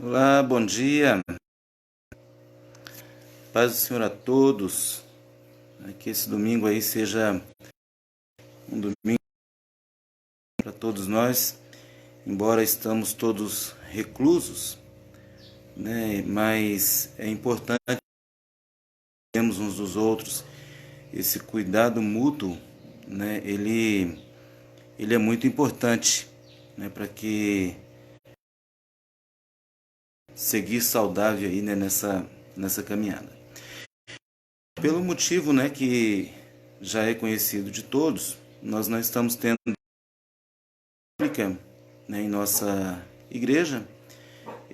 Olá, bom dia. Paz do Senhor a todos. Que esse domingo aí seja um domingo para todos nós, embora estamos todos reclusos, né? Mas é importante termos uns dos outros esse cuidado mútuo, né? Ele é muito importante, né? Para que seguir saudável aí, né? Nessa caminhada. Pelo motivo, né, que já é conhecido de todos, nós não estamos tendo pública, né, em nossa igreja,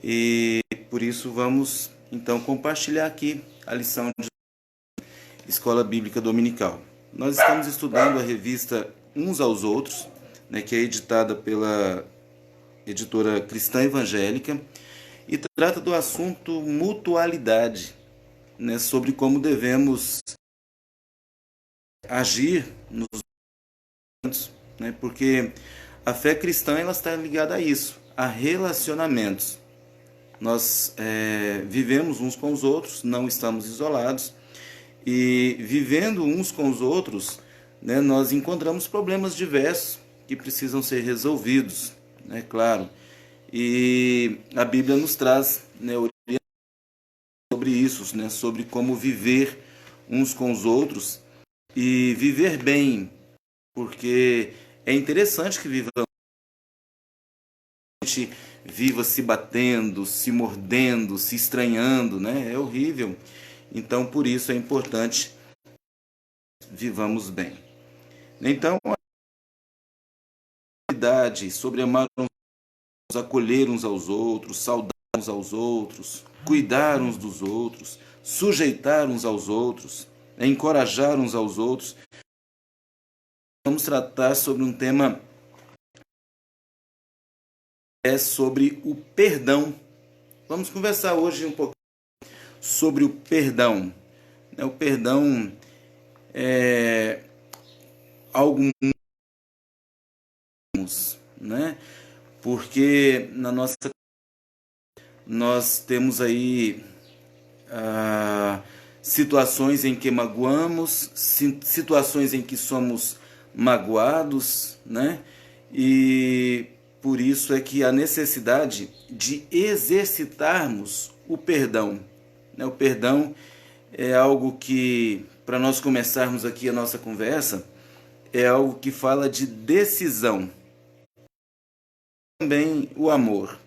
e por isso vamos então compartilhar aqui a lição de Escola Bíblica Dominical. Nós estamos estudando a revista Uns aos Outros, né, que é editada pela editora Cristã Evangélica e trata do assunto mutualidade, né, sobre como devemos agir nos momentos, né, porque a fé cristã ela está ligada a isso, a relacionamentos. Nós vivemos uns com os outros, não estamos isolados, e vivendo uns com os outros, né, nós encontramos problemas diversos que precisam ser resolvidos, né, claro. E a Bíblia nos traz, né, sobre isso, né, sobre como viver uns com os outros e viver bem, porque é interessante que viva se batendo, se mordendo, se estranhando, né? É horrível. Então, por isso é importante vivamos bem. Então, a idade sobre amar uns, acolher uns aos outros, saudar uns aos outros, cuidar uns dos outros, sujeitar uns aos outros, encorajar uns aos outros. Vamos tratar sobre um tema sobre o perdão. Vamos conversar hoje um pouco sobre o perdão. O perdão é algo, né? Porque na nossa nós temos aí situações em que magoamos, situações em que somos magoados, né? E por isso é que a necessidade de exercitarmos o perdão. O perdão é algo que, para nós começarmos aqui a nossa conversa, é algo que fala de decisão. Também o amor.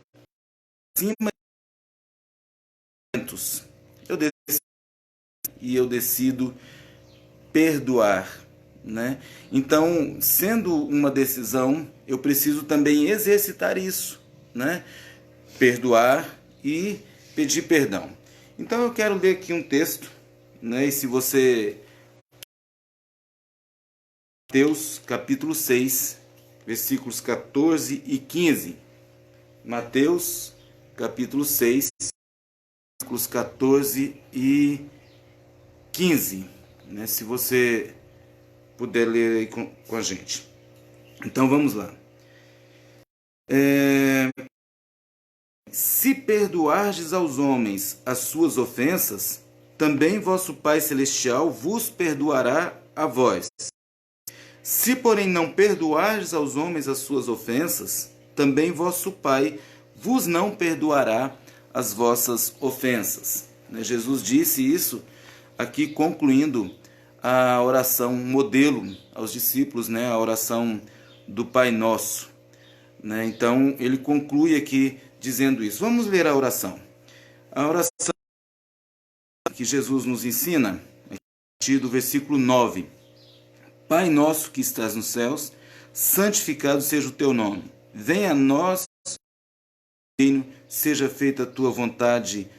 Acima de eu decido e eu decido perdoar, né? Então, sendo uma decisão, eu preciso também exercitar isso, né? Perdoar e pedir perdão. Então, eu quero ler aqui um texto, né? E se você Mateus capítulo 6, versículos 14 e 15. Mateus capítulo 6, versículos 14 e 15. Né? Se você puder ler aí com a gente. Então vamos lá. Se perdoardes aos homens as suas ofensas, também vosso Pai Celestial vos perdoará a vós. Se, porém, não perdoardes aos homens as suas ofensas, também vosso Pai vos não perdoará as vossas ofensas. Jesus disse isso aqui concluindo a oração modelo aos discípulos, né? A oração do Pai Nosso. Então, ele conclui aqui dizendo isso. Vamos ler a oração. A oração que Jesus nos ensina, a partir do versículo 9. Pai nosso que estás nos céus, santificado seja o teu nome. Venha a nós o reino, seja feita a tua vontade,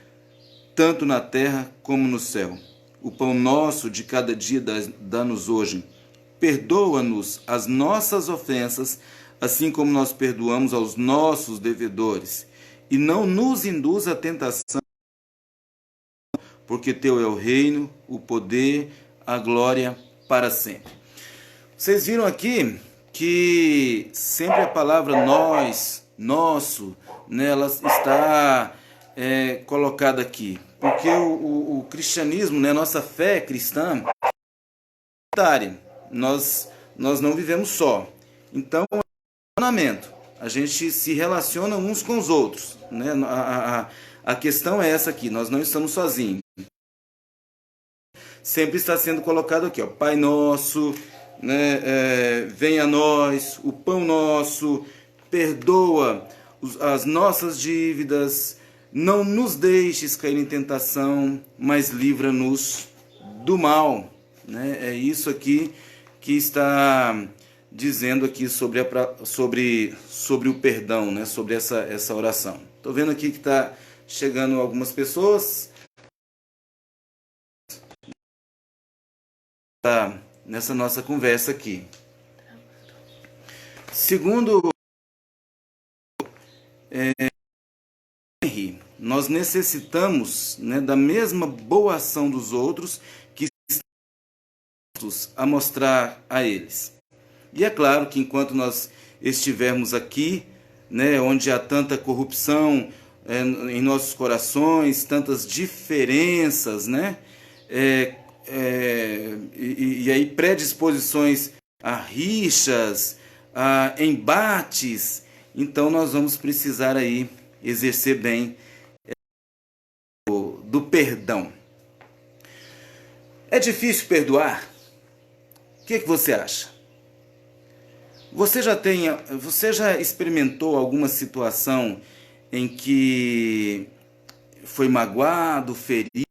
tanto na terra como no céu. O pão nosso de cada dia dá-nos hoje. Perdoa-nos as nossas ofensas, assim como nós perdoamos aos nossos devedores. E não nos induz à tentação, porque teu é o reino, o poder, a glória para sempre. Vocês viram aqui que sempre a palavra nós, nosso, né, ela está colocada aqui, porque o cristianismo, né, nossa fé cristã, nós não vivemos só. Então, é um relacionamento. A gente se relaciona uns com os outros, né? A questão é essa aqui, nós não estamos sozinhos. Sempre está sendo colocado aqui, ó, Pai Nosso, né, venha a nós, o pão nosso, perdoa as nossas dívidas, não nos deixes cair em tentação, mas livra-nos do mal. Né? É isso aqui que está dizendo aqui sobre o perdão, né? Sobre essa oração. Estou vendo aqui que está chegando algumas pessoas nessa nossa conversa aqui. Segundo Henry, nós necessitamos, né, da mesma boa ação dos outros que estamos a mostrar a eles. E é claro que enquanto nós estivermos aqui, né, onde há tanta corrupção em nossos corações, tantas diferenças, né, e aí predisposições a rixas, a embates, então nós vamos precisar aí exercer bem do perdão. É difícil perdoar? O que você acha? Você já experimentou alguma situação em que foi magoado, ferido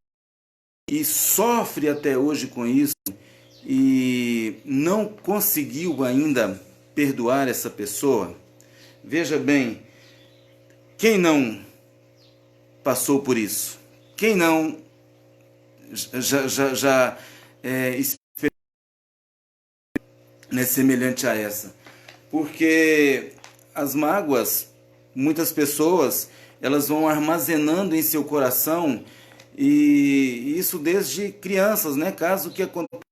e sofre até hoje com isso e não conseguiu ainda perdoar essa pessoa? Veja bem, quem não passou por isso? Quem não já experimentou, né, semelhante a essa? Porque as mágoas, muitas pessoas, elas vão armazenando em seu coração, e isso desde crianças, né? Caso que aconteça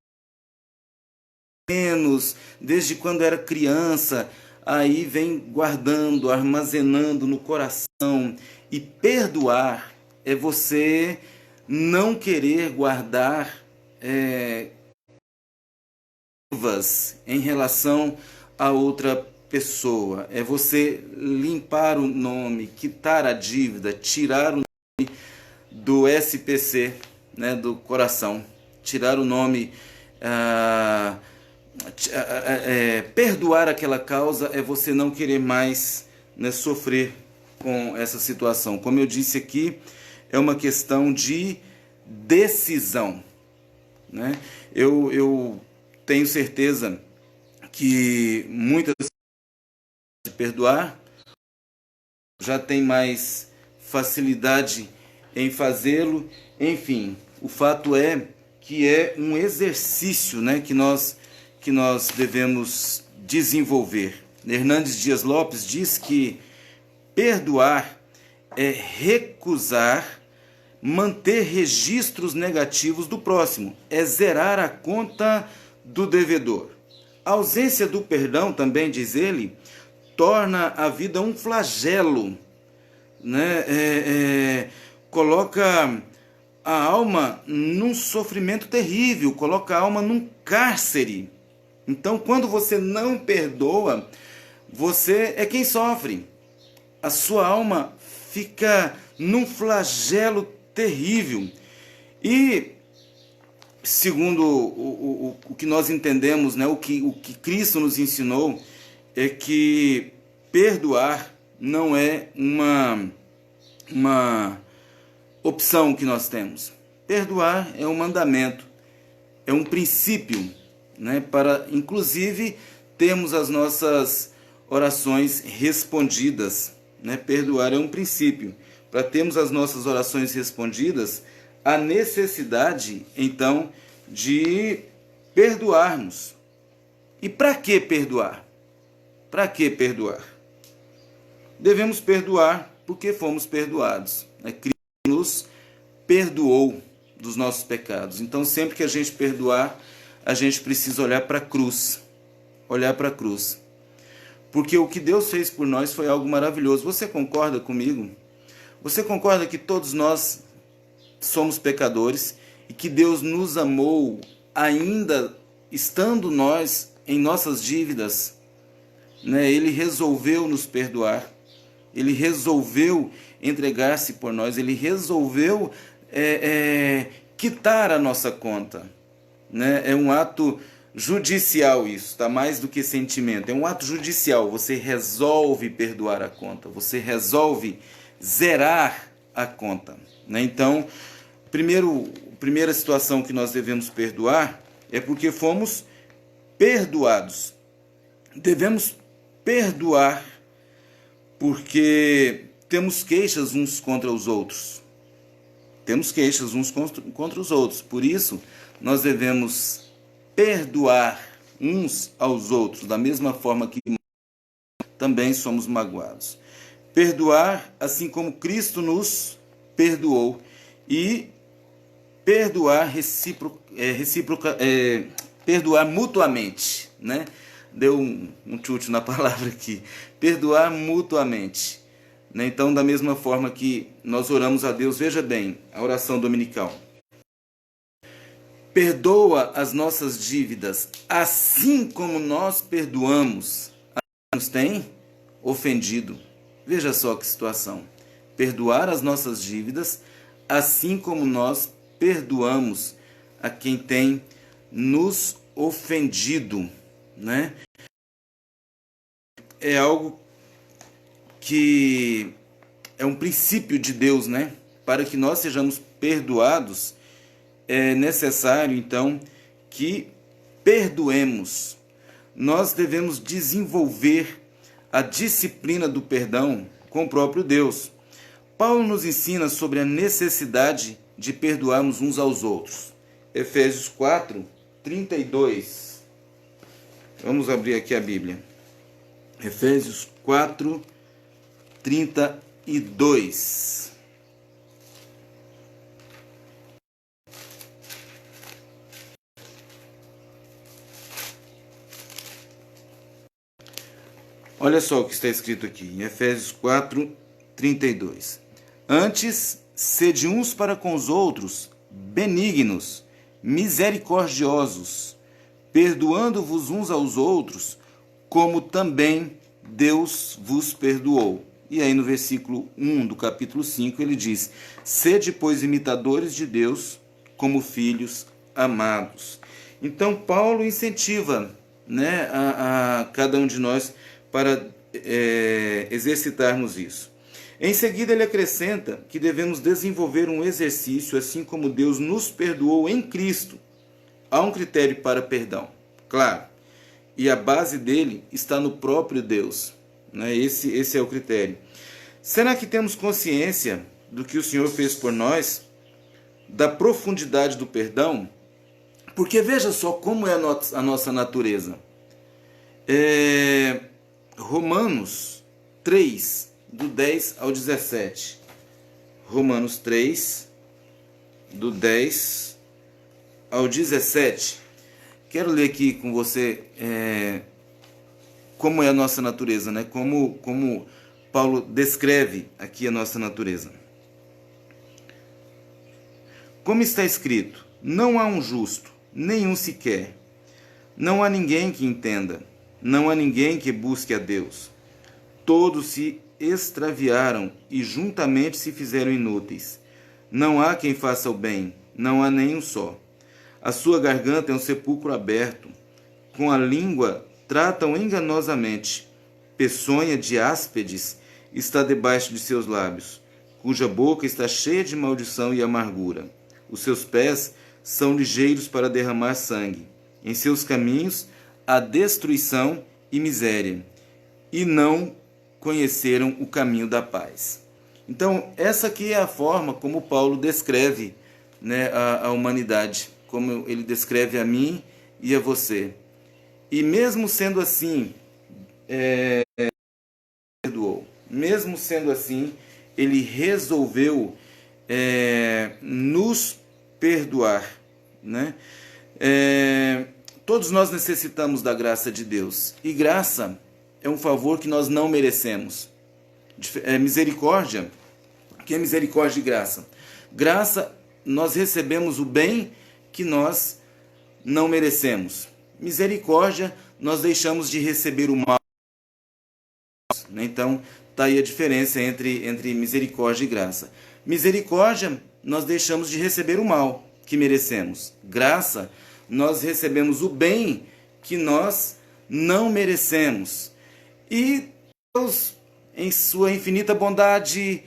menos, desde quando era criança, aí vem guardando, armazenando no coração. E perdoar é você não querer guardar em relação a outra pessoa. É você limpar o nome, quitar a dívida, tirar o nome do SPC, né, do coração, tirar o nome, perdoar aquela causa é você não querer mais, né, sofrer com essa situação. Como eu disse aqui, é uma questão de decisão, né? Eu tenho certeza que muitas de perdoar já tem mais facilidade em fazê-lo. Enfim, o fato é que é um exercício, né, que nós devemos desenvolver. Hernandes Dias Lopes diz que perdoar é recusar manter registros negativos do próximo, é zerar a conta do devedor. A ausência do perdão, também diz ele, torna a vida um flagelo, né? Coloca a alma num sofrimento terrível, coloca a alma num cárcere. Então, quando você não perdoa, você é quem sofre. A sua alma fica num flagelo terrível. E, segundo o que nós entendemos, né, o que Cristo nos ensinou, é que perdoar não é uma opção que nós temos. Perdoar é um mandamento, é um princípio, né, para, inclusive, termos as nossas orações respondidas. Né? Perdoar é um princípio. Para termos as nossas orações respondidas, a necessidade, então, de perdoarmos. E para que perdoar? Para que perdoar? Devemos perdoar porque fomos perdoados. Né? Cristo nos perdoou dos nossos pecados. Então, sempre que a gente perdoar, a gente precisa olhar para a cruz. Olhar para a cruz. Porque o que Deus fez por nós foi algo maravilhoso. Você concorda comigo? Você concorda que todos nós somos pecadores e que Deus nos amou ainda estando nós em nossas dívidas, né? Ele resolveu nos perdoar, Ele resolveu entregar-se por nós, Ele resolveu quitar a nossa conta, né? É um ato judicial isso, tá? Mais do que sentimento, é um ato judicial. Você resolve perdoar a conta, você resolve zerar a conta, né? Então, primeira situação que nós devemos perdoar é porque fomos perdoados. Devemos perdoar porque temos queixas uns contra os outros. Temos queixas uns contra os outros. Por isso, nós devemos perdoar uns aos outros, da mesma forma que também somos magoados. Perdoar assim como Cristo nos perdoou. E perdoar perdoar mutuamente, né? Deu um chute na palavra aqui. Perdoar mutuamente, né? Então, da mesma forma que nós oramos a Deus, veja bem, a oração dominical. Perdoa as nossas dívidas, assim como nós perdoamos a quem nos tem ofendido. Veja só que situação. Perdoar as nossas dívidas, assim como nós perdoamos a quem tem nos ofendido, né? É algo que é um princípio de Deus, né? Para que nós sejamos perdoados, é necessário, então, que perdoemos. Nós devemos desenvolver a disciplina do perdão com o próprio Deus. Paulo nos ensina sobre a necessidade de perdoarmos uns aos outros. Efésios 4, 32. Vamos abrir aqui a Bíblia. Efésios 4, 32. Olha só o que está escrito aqui, em Efésios 4, 32. Antes, sede uns para com os outros benignos, misericordiosos, perdoando-vos uns aos outros, como também Deus vos perdoou. E aí no versículo 1 do capítulo 5 ele diz: sede, pois, imitadores de Deus, como filhos amados. Então Paulo incentiva, né, a cada um de nós para exercitarmos isso. Em seguida ele acrescenta que devemos desenvolver um exercício, assim como Deus nos perdoou em Cristo. Há um critério para perdão, claro, e a base dele está no próprio Deus, né? Esse é o critério. Será que temos consciência do que o Senhor fez por nós, da profundidade do perdão? Porque veja só como é a nossa natureza. Romanos 3, do 10 ao 17. Romanos 3, do 10 ao 17. Quero ler aqui com você como é a nossa natureza, né? Como Paulo descreve aqui a nossa natureza. Como está escrito: não há um justo, nenhum sequer. Não há ninguém que entenda. Não há ninguém que busque a Deus. Todos se extraviaram e juntamente se fizeram inúteis. Não há quem faça o bem, não há nenhum só. A sua garganta é um sepulcro aberto. Com a língua tratam enganosamente. Peçonha de áspides está debaixo de seus lábios, cuja boca está cheia de maldição e amargura. Os seus pés são ligeiros para derramar sangue. Em seus caminhos há destruição e miséria, e não conheceram o caminho da paz. Então, essa aqui é a forma como Paulo descreve, né, a humanidade, como ele descreve a mim e a você. E mesmo sendo assim, perdoou. Mesmo sendo assim, ele resolveu nos perdoar, né? Todos nós necessitamos da graça de Deus. E graça é um favor que nós não merecemos. Misericórdia, que é misericórdia e graça? Graça, nós recebemos o bem que nós não merecemos. Misericórdia, nós deixamos de receber o mal. Então, está aí a diferença entre misericórdia e graça. Misericórdia, nós deixamos de receber o mal que merecemos. Graça, nós recebemos o bem que nós não merecemos. E Deus, em sua infinita bondade,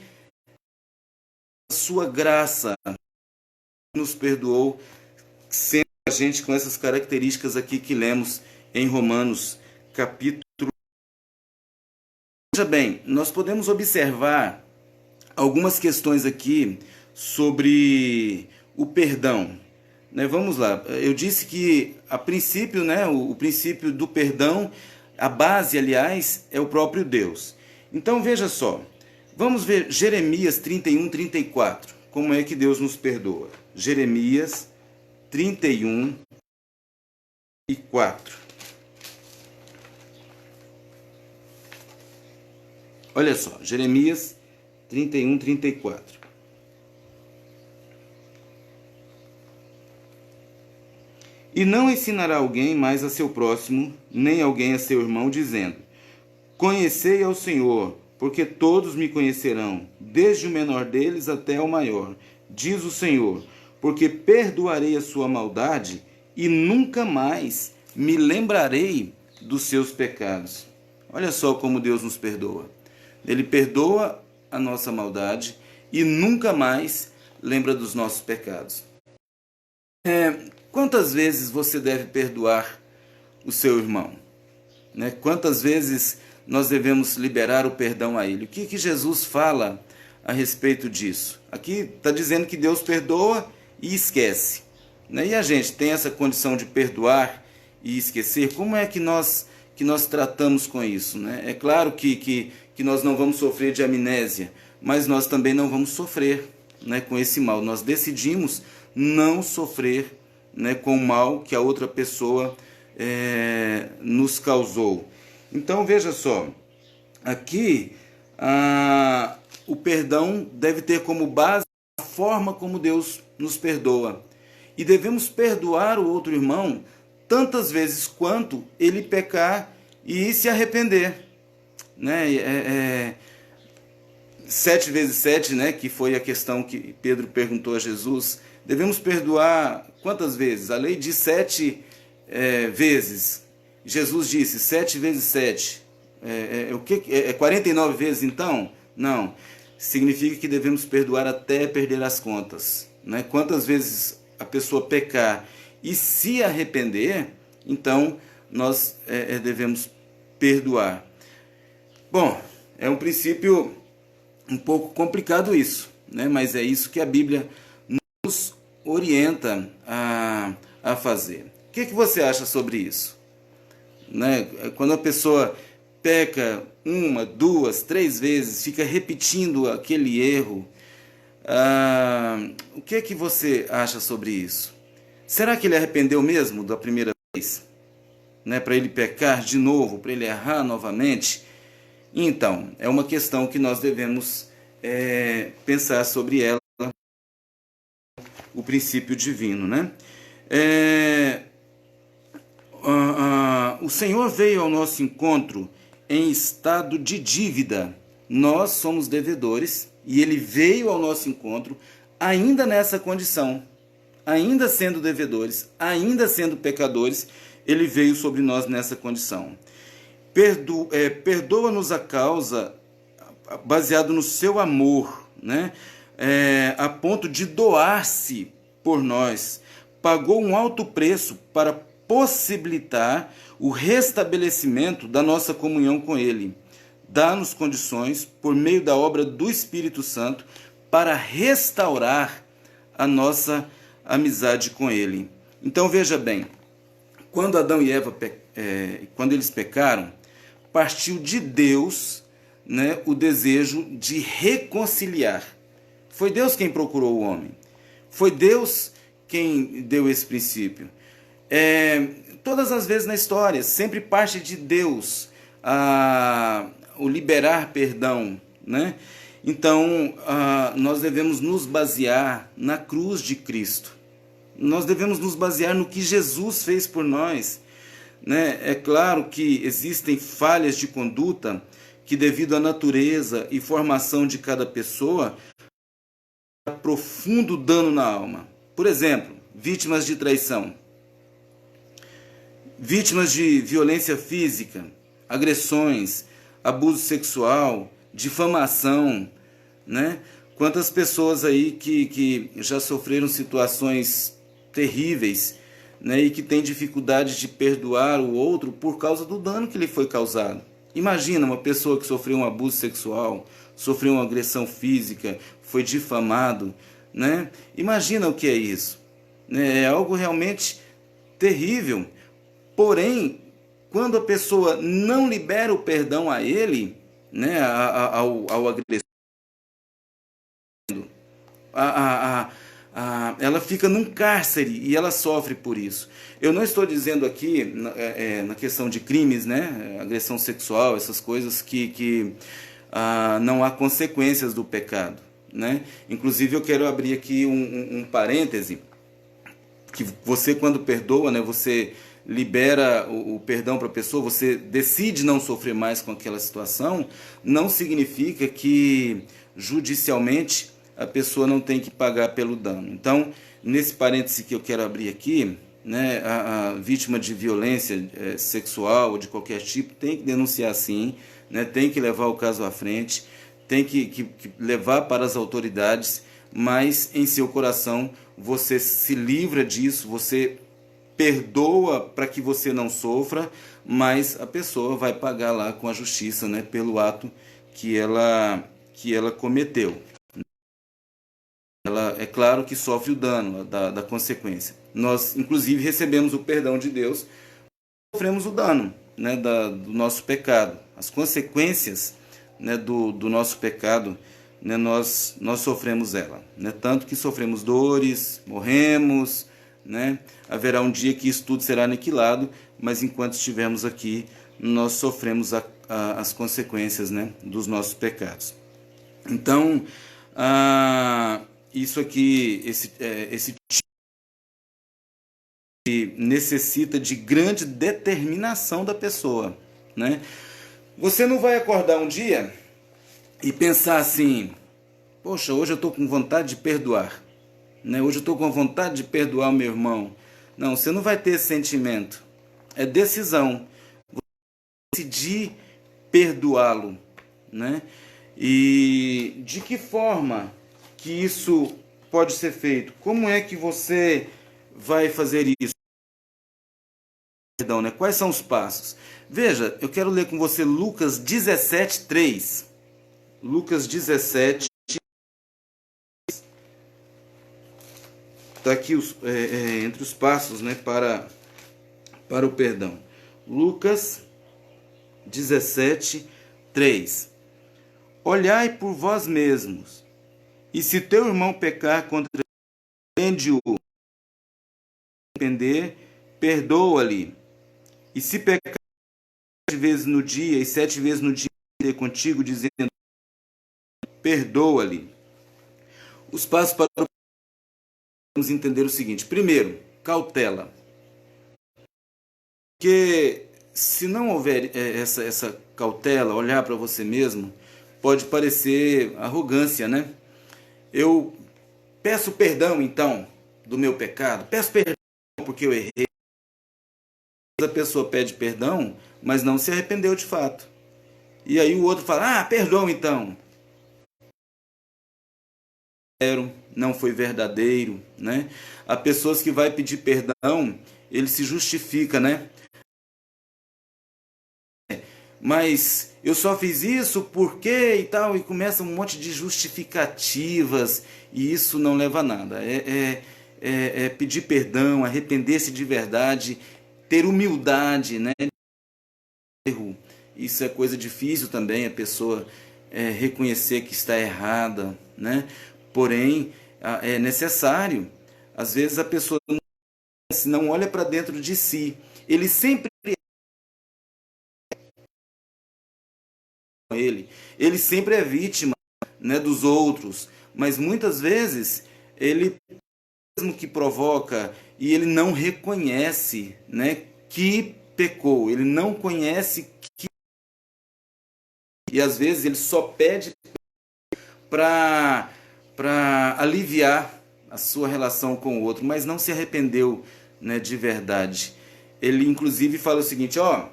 sua graça, nos perdoou, sendo a gente com essas características aqui que lemos em Romanos, capítulo. Veja bem, nós podemos observar algumas questões aqui sobre o perdão. Vamos lá, eu disse que a princípio, o princípio do perdão, a base, aliás, é o próprio Deus. Então veja só, vamos ver Jeremias 31, 34, como é que Deus nos perdoa. Jeremias 31 e 4. Olha só, Jeremias 31, 34. E não ensinará alguém mais a seu próximo, nem alguém a seu irmão, dizendo: conhecei ao Senhor, porque todos me conhecerão, desde o menor deles até o maior, diz o Senhor, porque perdoarei a sua maldade e nunca mais me lembrarei dos seus pecados. Olha só como Deus nos perdoa. Ele perdoa a nossa maldade e nunca mais lembra dos nossos pecados. Quantas vezes você deve perdoar o seu irmão? Quantas vezes nós devemos liberar o perdão a ele? O que Jesus fala a respeito disso? Aqui está dizendo que Deus perdoa e esquece. E a gente tem essa condição de perdoar e esquecer? Como é que nós tratamos com isso? É claro que nós não vamos sofrer de amnésia, mas nós também não vamos sofrer com esse mal. Nós decidimos não sofrer com o mal que a outra pessoa nos causou. Então veja só, aqui o perdão deve ter como base a forma como Deus nos perdoa. E devemos perdoar o outro irmão tantas vezes quanto ele pecar e se arrepender. 7 vezes 7, que foi a questão que Pedro perguntou a Jesus. Devemos perdoar quantas vezes? A lei diz 7 vezes. Jesus disse 7 vezes 7. O que? 49 vezes então? Não. Significa que devemos perdoar até perder as contas. Quantas vezes a pessoa pecar e se arrepender, então nós devemos perdoar. Bom, é um princípio um pouco complicado isso, mas é isso que a Bíblia nos orienta a fazer. O que você acha sobre isso? Quando a pessoa peca 1, 2, 3 vezes, fica repetindo aquele erro, o que você acha sobre isso? Será que ele arrependeu mesmo da primeira vez? Para ele pecar de novo, para ele errar novamente? Então, é uma questão que nós devemos pensar sobre ela, o princípio divino. O Senhor veio ao nosso encontro em estado de dívida. Nós somos devedores e Ele veio ao nosso encontro ainda nessa condição. Ainda sendo devedores, ainda sendo pecadores, Ele veio sobre nós nessa condição. Perdoa-nos a causa baseado no seu amor, a ponto de doar-se por nós. Pagou um alto preço para possibilitar o restabelecimento da nossa comunhão com Ele. Dá-nos condições, por meio da obra do Espírito Santo, para restaurar a nossa amizade com Ele. Então veja bem, quando Adão e Eva, quando eles pecaram, partiu de Deus o desejo de reconciliar. Foi Deus quem procurou o homem. Foi Deus quem deu esse princípio. Todas as vezes na história, sempre parte de Deus o liberar perdão. Então, nós devemos nos basear na cruz de Cristo. Nós devemos nos basear no que Jesus fez por nós. Né? É claro que existem falhas de conduta que, devido à natureza e formação de cada pessoa, profundo dano na alma. Por exemplo, vítimas de traição, vítimas de violência física, agressões, abuso sexual, difamação, né? Quantas pessoas aí que já sofreram situações terríveis, né? E que têm dificuldade de perdoar o outro por causa do dano que lhe foi causado. Imagina uma pessoa que sofreu um abuso sexual, sofreu uma agressão física, foi difamado, né? Imagina o que é isso. É algo realmente terrível. Porém, quando a pessoa não libera o perdão a ele, né, ao agressor, ela fica num cárcere e ela sofre por isso. Eu não estou dizendo aqui, na questão de crimes, né, agressão sexual, essas coisas que não há consequências do pecado. Né? Inclusive, eu quero abrir aqui um parêntese, que você, quando perdoa, né, você libera o perdão para a pessoa, você decide não sofrer mais com aquela situação, não significa que judicialmente a pessoa não tem que pagar pelo dano. Então, nesse parêntese que eu quero abrir aqui, né, a vítima de violência sexual ou de qualquer tipo tem que denunciar sim, né, tem que levar o caso à frente, tem que levar para as autoridades, mas em seu coração você se livra disso, você perdoa para que você não sofra, mas a pessoa vai pagar lá com a justiça, né, pelo ato que ela cometeu. Ela, é claro que sofre o dano da consequência. Nós, inclusive, recebemos o perdão de Deus, sofremos o dano, né, do nosso pecado. As consequências, né, do nosso pecado, né, nós sofremos ela. Né, tanto que sofremos dores, morremos, né, haverá um dia que isso tudo será aniquilado, mas enquanto estivermos aqui, nós sofremos as consequências, né, dos nossos pecados. Então, isso aqui, esse tipo necessita de grande determinação da pessoa, né? Você não vai acordar um dia e pensar assim, poxa, hoje eu estou com vontade de perdoar, né? Hoje eu estou com vontade de perdoar o meu irmão. Não, você não vai ter esse sentimento. É decisão. Você decidir perdoá-lo, né? E de que forma que isso pode ser feito? Como é que você vai fazer isso? Perdão, né? Quais são os passos? Veja, eu quero ler com você Lucas 17:3. Lucas 17. Está aqui entre os passos, né, para o perdão. Lucas 17:3. Olhai por vós mesmos, e se teu irmão pecar contra ti, ofende-o, arrepender, perdoa-lhe. E se pecar 7 vezes no dia, e 7 vezes no dia contigo, dizendo, perdoa-lhe. Os passos para vamos entender o seguinte. Primeiro, cautela. Porque se não houver essa cautela, olhar para você mesmo, pode parecer arrogância, né? Eu peço perdão, então, do meu pecado. Peço perdão porque eu errei. A pessoa pede perdão, mas não se arrependeu de fato. E aí o outro fala, perdão então. Não foi verdadeiro, né? Há pessoas que vai pedir perdão, ele se justifica, né? Mas eu só fiz isso porque e tal, e começa um monte de justificativas, e isso não leva a nada. É pedir perdão, arrepender-se de verdade, ter humildade, né? Isso é coisa difícil também, a pessoa reconhecer que está errada, né? Porém, é necessário. Às vezes a pessoa não olha para dentro de si. Ele sempre ele sempre é vítima, né, dos outros, mas muitas vezes ele mesmo que provoca e ele não reconhece, né, que pecou, ele não conhece que, e às vezes ele só pede para aliviar a sua relação com o outro, mas não se arrependeu, né, de verdade. Ele inclusive fala o seguinte, ó,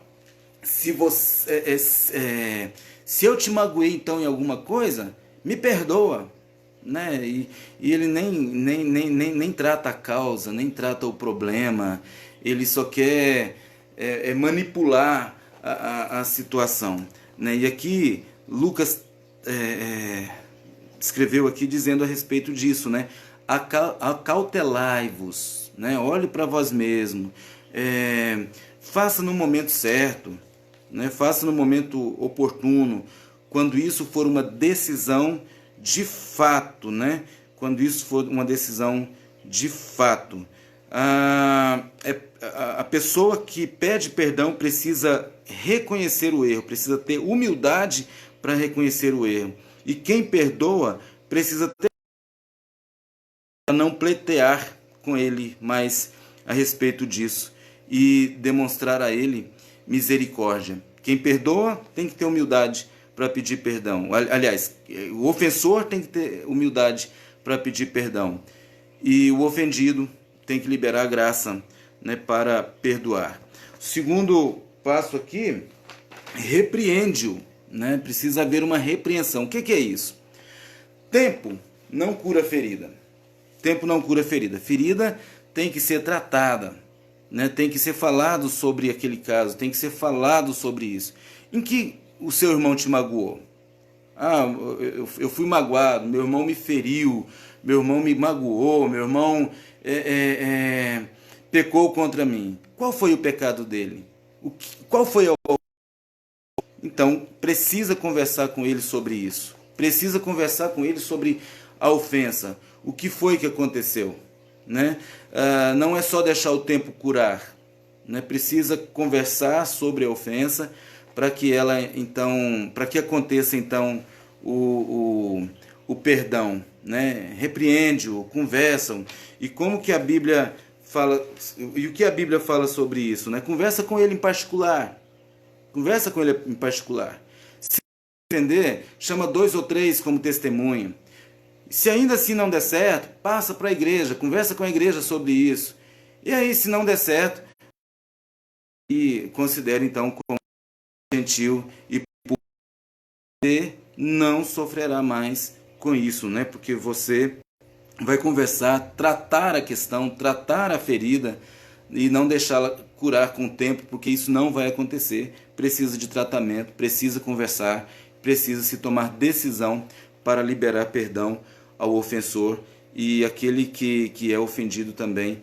se você se eu te magoei então em alguma coisa, me perdoa, né? E ele nem trata a causa, nem trata o problema, ele só quer manipular a situação, né? E aqui Lucas escreveu aqui dizendo a respeito disso, né? Acautelai-vos, né? Olhe para vós mesmo, faça no momento certo, né? Faça no momento oportuno, quando isso for uma decisão de fato, né? Quando isso for uma decisão de fato. A pessoa que pede perdão precisa reconhecer o erro, precisa ter humildade para reconhecer o erro. E quem perdoa precisa ter para não pleitear com ele mais a respeito disso e demonstrar a ele misericórdia. Quem perdoa tem que ter humildade para pedir perdão. Aliás, o ofensor tem que ter humildade para pedir perdão. E o ofendido tem que liberar a graça, né, para perdoar. O segundo passo aqui, repreende-o, né? Precisa haver uma repreensão. O que é isso? Tempo não cura ferida. Tempo não cura ferida. Ferida tem que ser tratada, né? Tem que ser falado sobre aquele caso, tem que ser falado sobre isso. Em que o seu irmão te magoou? Ah, eu fui magoado, meu irmão me feriu, meu irmão me magoou, meu irmão pecou contra mim. Qual foi o pecado dele? Qual foi a... Então, precisa conversar com ele sobre isso. Precisa conversar com ele sobre a ofensa. O que foi que aconteceu? Né? Não é só deixar o tempo curar. Né? Precisa conversar sobre a ofensa para que ela, então, para que aconteça então o perdão. Né? Repreende-o, conversam. E como que a Bíblia fala, e o que a Bíblia fala sobre isso? Né? Conversa com ele em particular. Conversa com ele em particular. Se entender, chama 2 ou 3 como testemunha. Se ainda assim não der certo, passa para a igreja, conversa com a igreja sobre isso. E aí, se não der certo, e considere então como gentil e você não sofrerá mais com isso, né? Porque você vai conversar, tratar a questão, tratar a ferida e não deixá-la curar com o tempo, porque isso não vai acontecer. Precisa de tratamento, precisa conversar, precisa se tomar decisão para liberar perdão ao ofensor, e aquele que é ofendido também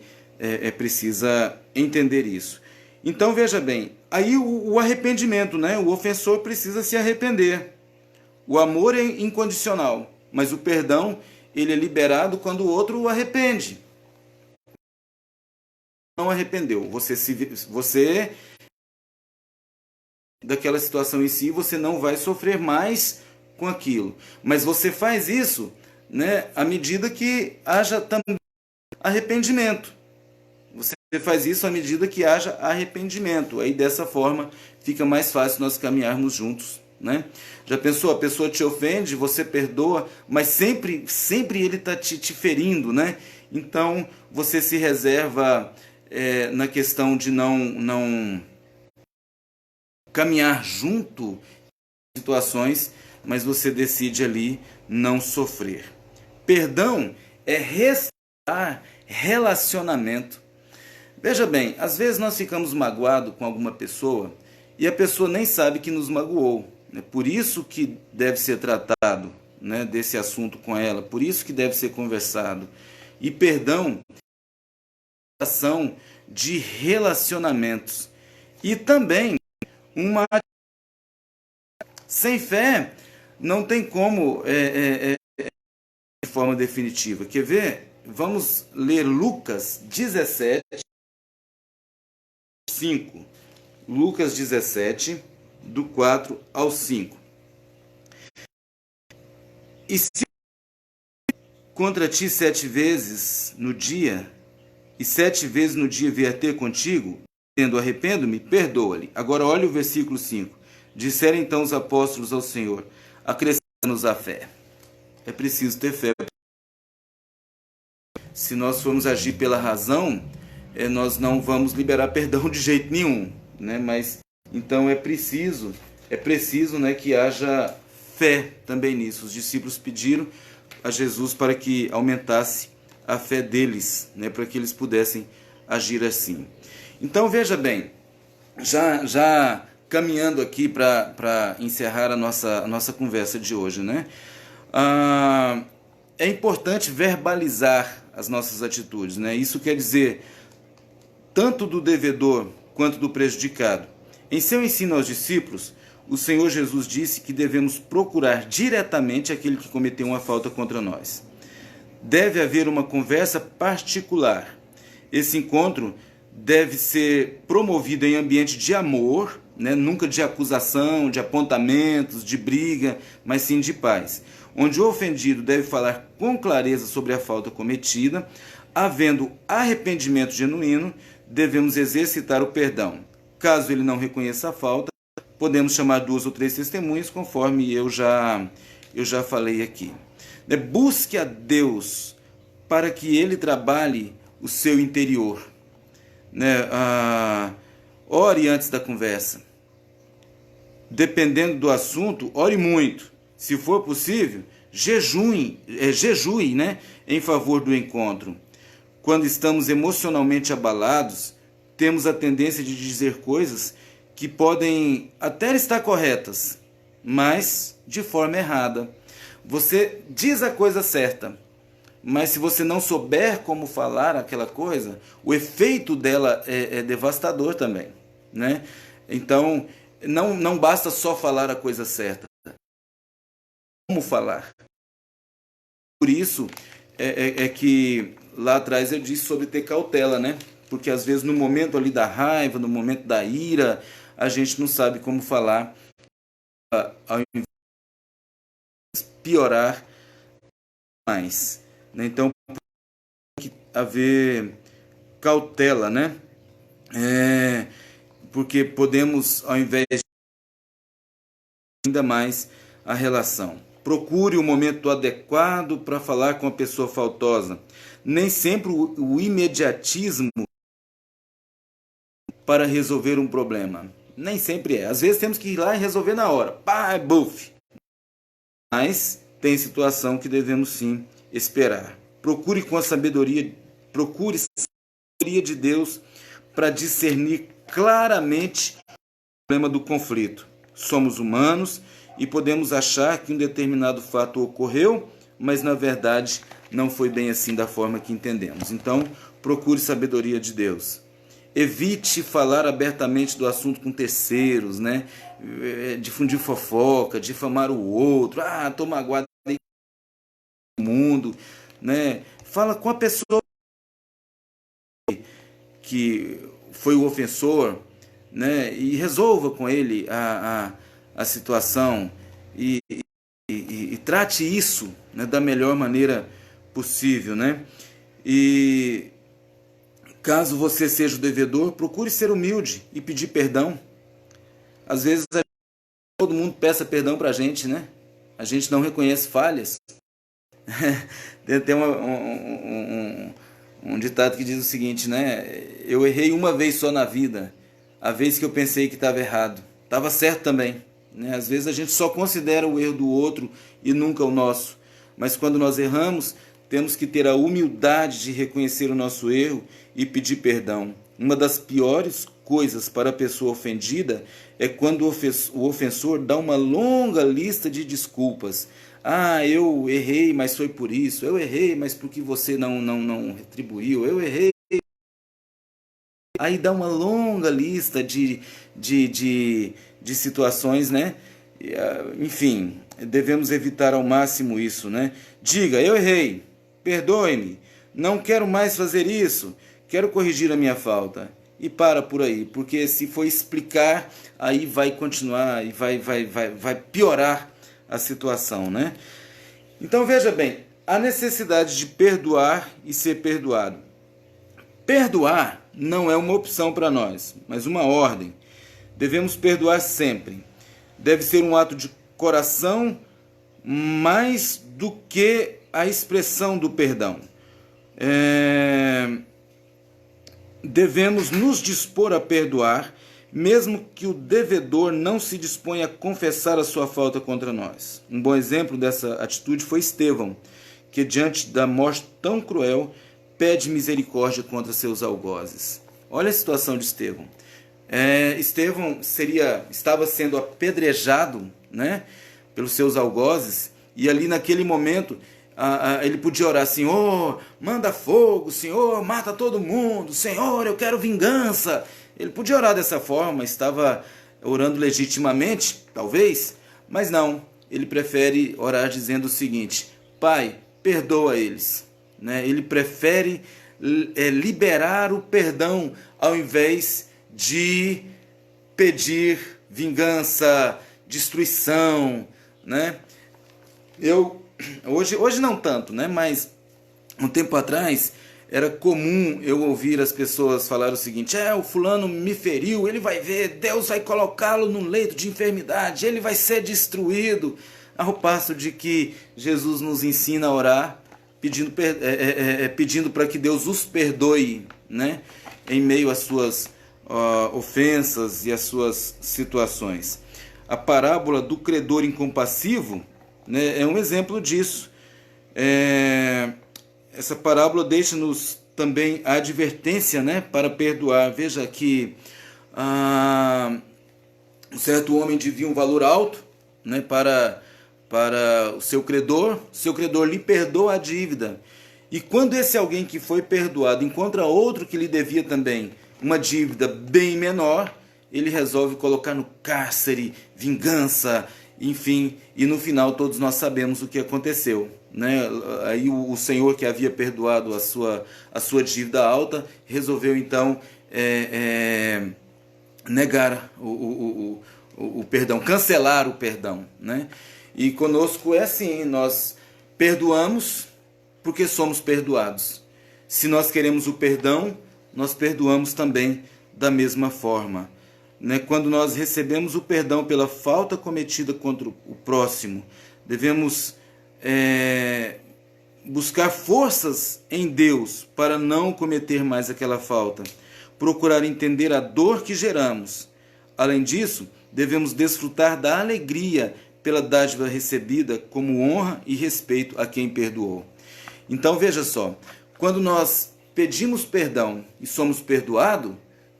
precisa entender isso. Então veja bem, aí o arrependimento, né? O ofensor precisa se arrepender. O amor é incondicional, mas o perdão ele é liberado quando o outro o arrepende. Não arrependeu, você daquela situação em si, você não vai sofrer mais com aquilo. Mas você faz isso, né, à medida que haja também arrependimento. Você faz isso à medida que haja arrependimento. Aí dessa forma fica mais fácil nós caminharmos juntos, né? Já pensou, a pessoa te ofende, você perdoa, mas sempre ele está te ferindo, né? Então você se reserva na questão de não caminhar junto em situações, mas você decide ali não sofrer. Perdão é restaurar relacionamento. Veja bem, às vezes nós ficamos magoados com alguma pessoa e a pessoa nem sabe que nos magoou. É por isso que deve ser tratado, né, desse assunto com ela, por isso que deve ser conversado. E perdão é ação de relacionamentos. E também uma sem fé não tem como de forma definitiva. Quer ver? Vamos ler Lucas 17, 5. Lucas 17, do 4 ao 5. E se contra ti 7 vezes no dia, e 7 vezes no dia vier ter contigo, dizendo arrependo-me, perdoa-lhe. Agora olha o versículo 5. Disseram então os apóstolos ao Senhor, acrescenta-nos a fé. É preciso ter fé. Se nós formos agir pela razão, nós não vamos liberar perdão de jeito nenhum, né? Mas então é preciso, né, que haja fé também nisso. Os discípulos pediram a Jesus para que aumentasse a fé deles, né, para que eles pudessem agir assim. Então veja bem, já caminhando aqui para encerrar a nossa conversa de hoje, né? É importante verbalizar as nossas atitudes, né? Isso quer dizer tanto do devedor quanto do prejudicado. Em seu ensino aos discípulos, o Senhor Jesus disse que devemos procurar diretamente aquele que cometeu uma falta contra nós. Deve haver uma conversa particular. Esse encontro deve ser promovido em ambiente de amor, né? Nunca de acusação, de apontamentos, de briga, mas sim de paz, onde o ofendido deve falar com clareza sobre a falta cometida. Havendo arrependimento genuíno, devemos exercitar o perdão. Caso ele não reconheça a falta, podemos chamar 2 ou 3 testemunhas, conforme eu já falei aqui. Busque a Deus para que Ele trabalhe o seu interior. Ore antes da conversa. Dependendo do assunto, ore muito. Se for possível, jejue, né, em favor do encontro. Quando estamos emocionalmente abalados, temos a tendência de dizer coisas que podem até estar corretas, mas de forma errada. Você diz a coisa certa, mas se você não souber como falar aquela coisa, o efeito dela é devastador também, né? Então, não basta só falar a coisa certa. Como falar? Por isso que lá atrás eu disse sobre ter cautela, né? Porque às vezes no momento ali da raiva, no momento da ira, a gente não sabe como falar, ao invés de piorar mais, né? Então tem que haver cautela, né? Porque podemos, ao invés de ainda mais a relação. Procure o momento adequado para falar com a pessoa faltosa. Nem sempre o imediatismo para resolver um problema. Nem sempre é. Às vezes temos que ir lá e resolver na hora. Pá, buf! Mas tem situação que devemos sim esperar. Procure a sabedoria de Deus para discernir claramente o problema do conflito. Somos humanos e podemos achar que um determinado fato ocorreu, mas na verdade não foi bem assim da forma que entendemos. Então, procure sabedoria de Deus. Evite falar abertamente do assunto com terceiros, né? Difundir fofoca, difamar o outro, tô magoado do mundo, né? Fala com a pessoa que foi o ofensor, né? E resolva com ele a situação e trate isso, né, da melhor maneira possível, né? E caso você seja o devedor, procure ser humilde e pedir perdão. Às vezes todo mundo peça perdão pra gente, né? A gente não reconhece falhas. Tem um ditado que diz o seguinte, né? Eu errei uma vez só na vida, a vez que eu pensei que estava errado. Estava certo também, né? Às vezes a gente só considera o erro do outro e nunca o nosso. Mas quando nós erramos, temos que ter a humildade de reconhecer o nosso erro e pedir perdão. Uma das piores coisas para a pessoa ofendida é quando o ofensor dá uma longa lista de desculpas. Eu errei, mas foi por isso. Eu errei, mas porque você não retribuiu. Eu errei. Aí dá uma longa lista de situações, né? Enfim, devemos evitar ao máximo isso, né? Diga, eu errei, perdoe-me, não quero mais fazer isso, quero corrigir a minha falta. E para por aí, porque se for explicar, aí vai continuar e vai piorar a situação, né? Então veja bem, a necessidade de perdoar e ser perdoado. Perdoar não é uma opção para nós, mas uma ordem. Devemos perdoar sempre. Deve ser um ato de coração mais do que a expressão do perdão. Devemos nos dispor a perdoar, mesmo que o devedor não se disponha a confessar a sua falta contra nós. Um bom exemplo dessa atitude foi Estevão, que diante da morte tão cruel, pede misericórdia contra seus algozes. Olha a situação de Estevão. Estevão estava sendo apedrejado, né, pelos seus algozes, e ali naquele momento ele podia orar: Senhor, manda fogo, Senhor, mata todo mundo, Senhor, eu quero vingança. Ele podia orar dessa forma, estava orando legitimamente, talvez, mas não, ele prefere orar dizendo o seguinte: Pai, perdoa eles. Ele prefere liberar o perdão ao invés de pedir vingança, destruição, né? Hoje não tanto, né? Mas um tempo atrás era comum eu ouvir as pessoas falar o seguinte: o fulano me feriu, ele vai ver, Deus vai colocá-lo num leito de enfermidade, ele vai ser destruído. Ao passo de que Jesus nos ensina a orar pedindo para que Deus os perdoe, né, em meio às suas ofensas e às suas situações. A parábola do credor incompassivo, né, é um exemplo disso. Essa parábola deixa-nos também a advertência, né, para perdoar. Veja que um certo homem devia um valor alto, né, para o seu credor lhe perdoa a dívida. E quando esse alguém que foi perdoado encontra outro que lhe devia também uma dívida bem menor, ele resolve colocar no cárcere, vingança, enfim, e no final todos nós sabemos o que aconteceu, né? Aí o senhor que havia perdoado a sua dívida alta resolveu então negar o perdão, cancelar o perdão, né? E conosco é assim, nós perdoamos porque somos perdoados. Se nós queremos o perdão, nós perdoamos também da mesma forma, né? Quando nós recebemos o perdão pela falta cometida contra o próximo, devemos buscar forças em Deus para não cometer mais aquela falta, procurar entender a dor que geramos. Além disso, devemos desfrutar da alegria pela dádiva recebida como honra e respeito a quem perdoou. Então veja só, quando nós pedimos perdão e somos perdoados,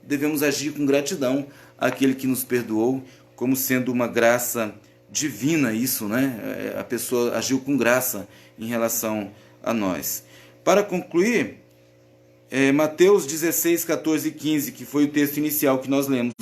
devemos agir com gratidão àquele que nos perdoou, como sendo uma graça divina isso, né? A pessoa agiu com graça em relação a nós. Para concluir, Mateus 16, 14 e 15, que foi o texto inicial que nós lemos.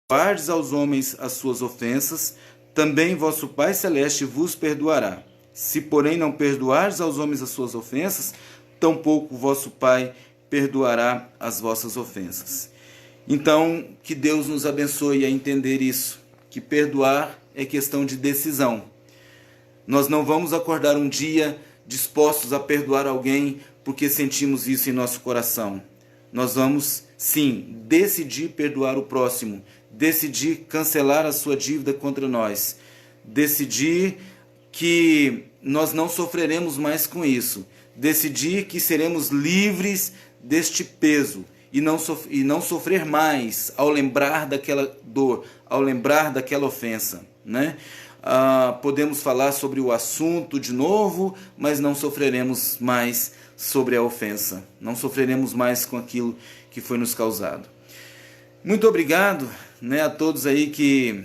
Perdoardes aos homens as suas ofensas, também vosso Pai Celeste vos perdoará. Se, porém, não perdoardes aos homens as suas ofensas, tampouco vosso Pai perdoará as vossas ofensas. Então, que Deus nos abençoe a entender isso, que perdoar é questão de decisão. Nós não vamos acordar um dia dispostos a perdoar alguém porque sentimos isso em nosso coração. Nós vamos, sim, decidir perdoar o próximo, decidir cancelar a sua dívida contra nós, decidir que nós não sofreremos mais com isso, decidir que seremos livres deste peso e não sofrer mais ao lembrar daquela dor, ao lembrar daquela ofensa, né? Podemos falar sobre o assunto de novo, mas não sofreremos mais sobre a ofensa, não sofreremos mais com aquilo que foi nos causado. Muito obrigado, né, a todos aí que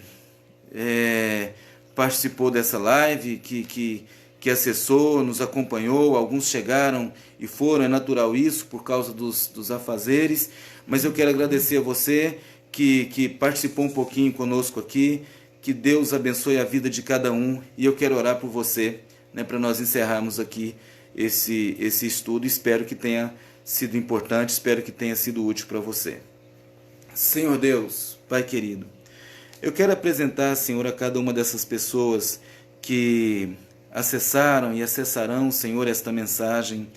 participou dessa live, que acessou, nos acompanhou. Alguns chegaram e foram, é natural isso, por causa dos afazeres, mas eu quero agradecer a você que participou um pouquinho conosco aqui. Que Deus abençoe a vida de cada um, e eu quero orar por você, né, para nós encerrarmos aqui esse estudo. Espero que tenha sido importante, espero que tenha sido útil para você. Senhor Deus, Pai querido, eu quero apresentar, Senhor, a cada uma dessas pessoas que acessaram e acessarão, Senhor, esta mensagem.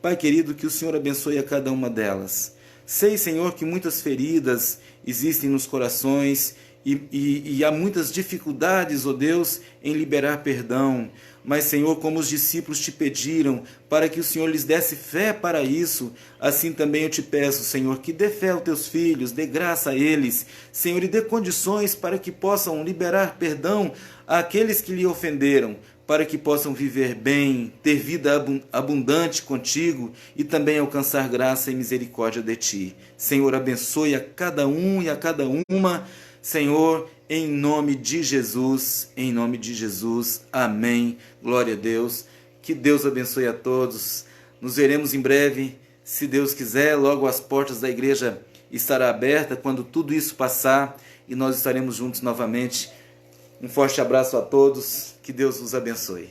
Pai querido, que o Senhor abençoe a cada uma delas. Sei, Senhor, que muitas feridas existem nos corações e há muitas dificuldades, ó Deus, em liberar perdão. Mas, Senhor, como os discípulos te pediram para que o Senhor lhes desse fé para isso, assim também eu te peço, Senhor, que dê fé aos teus filhos, dê graça a eles, Senhor, e dê condições para que possam liberar perdão àqueles que lhe ofenderam, para que possam viver bem, ter vida abundante contigo e também alcançar graça e misericórdia de ti. Senhor, abençoe a cada um e a cada uma, Senhor, em nome de Jesus, em nome de Jesus, amém. Glória a Deus, que Deus abençoe a todos. Nos veremos em breve, se Deus quiser, logo as portas da igreja estarão abertas quando tudo isso passar e nós estaremos juntos novamente. Um forte abraço a todos, que Deus os abençoe.